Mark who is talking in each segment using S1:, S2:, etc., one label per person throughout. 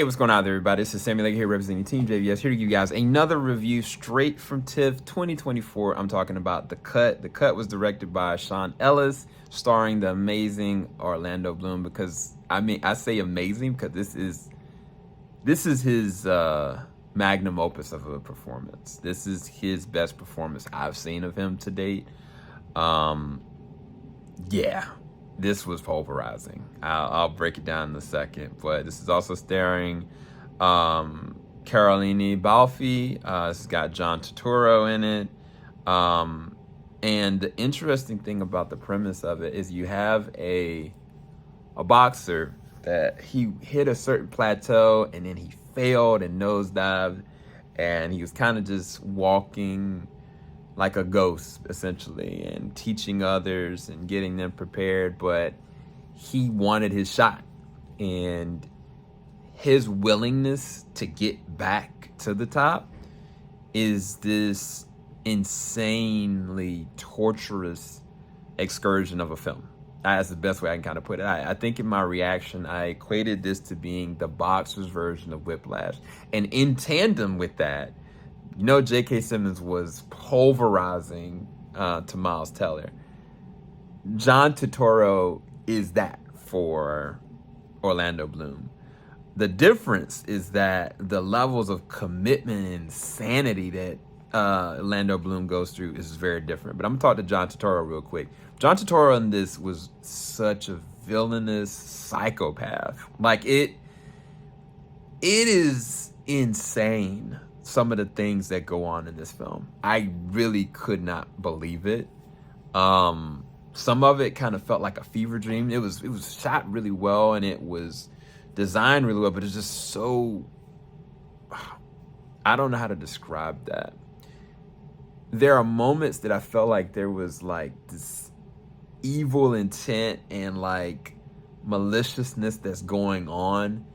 S1: Hey, what's going on there, everybody? This is Sammy Lake here representing TeamJVS, here to give you guys another review straight from TIFF 2024. I'm talking about The Cut. The Cut was directed by Sean Ellis, starring the amazing Orlando Bloom, because, I say amazing because this is his magnum opus of a performance. This is his best performance I've seen of him to date. Yeah. This was pulverizing. I'll break it down in a second, but this is also starring Caroline Balfe. This has got John Turturro in it. And the interesting thing about the premise of it is you have a boxer that he hit a certain plateau and then he failed and nosedived, and he was kind of just walking like a ghost, essentially, and teaching others and getting them prepared, but he wanted his shot, and his willingness to get back to the top is this insanely torturous excursion of a film. That's the best way I can kind of put it. I think in my reaction, I equated this to being the boxer's version of Whiplash, and in tandem with that, you know, J.K. Simmons was pulverizing to Miles Teller. John Turturro is that for Orlando Bloom. The difference is that the levels of commitment and insanity that Orlando Bloom goes through is very different. But I'm going to talk to John Turturro real quick. John Turturro in this was such a villainous psychopath. Like, it is insane, some of the things that go on in this film. I really could not believe it. Some of it kind of felt like a fever dream. It was shot really well and it was designed really well, but it's just so, I don't know how to describe that. There are moments that I felt like there was like this evil intent and like maliciousness that's going on,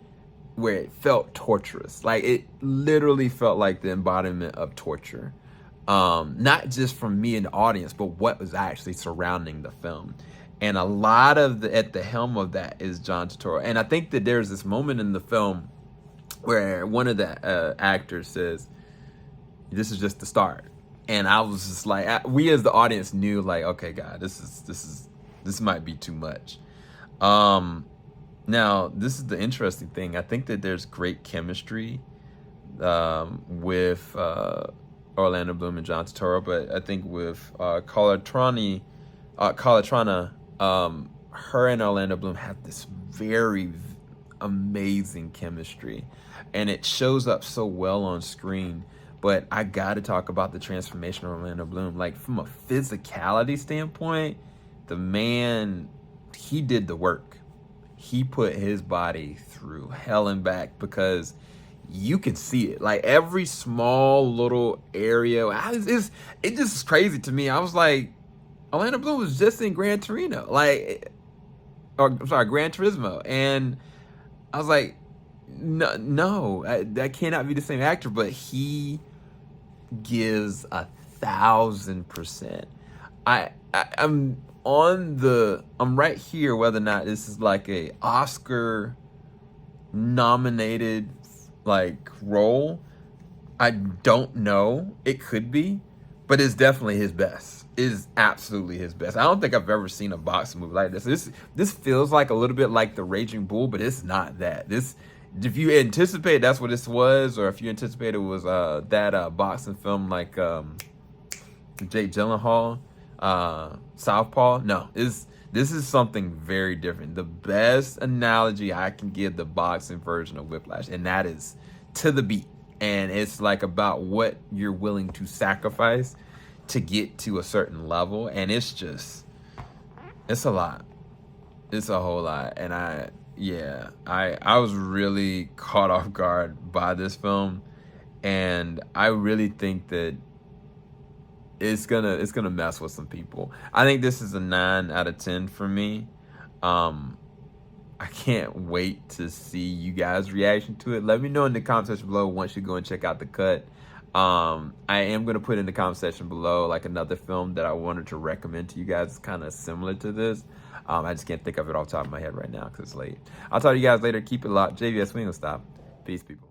S1: where it felt torturous. Like, it literally felt like the embodiment of torture. Not just from me and the audience, but what was actually surrounding the film. And a lot of at the helm of that is John Turturro. And I think that there's this moment in the film where one of the actors says, "This is just the start." And I was just like, we as the audience knew, like, okay, God, this might be too much. Now, this is the interesting thing. I think that there's great chemistry with Orlando Bloom and John Turturro, but I think with Calatrava, her and Orlando Bloom have this very amazing chemistry, and it shows up so well on screen. But I got to talk about the transformation of Orlando Bloom. Like, from a physicality standpoint, the man, he did the work. He put his body through hell and back, because you can see it. Like, every small little area, it just is crazy to me. I was like, Orlando Bloom was just in Gran Torino, Gran Turismo, and I was like, no, that cannot be the same actor. But he gives 1,000%. I'm right here whether or not this is like a Oscar nominated like role. I don't know. It could be, but it's definitely his best. It is absolutely his best. I don't think I've ever seen a boxing movie like this. This feels like a little bit like The Raging Bull, but it's not that. If you anticipate that's what this was, or if you anticipate it was that boxing film like Jake Gyllenhaal, Southpaw, no, this is something very different. The best analogy I can give the boxing version of Whiplash, and that is to the beat. And it's like about what you're willing to sacrifice to get to a certain level. And it's a lot. It's a whole lot. And I was really caught off guard by this film. And I really think that it's gonna mess with some people. I think this is a 9 out of 10 for me. I can't wait to see you guys' reaction to it. Let me know in the comment section below once you go and check out The Cut. I am going to put in the comment section below like another film that I wanted to recommend to you guys. It's kind of similar to this. I just can't think of it off the top of my head right now because it's late. I'll talk to you guys later. Keep it locked. JVS, we ain't gonna stop. Peace, people.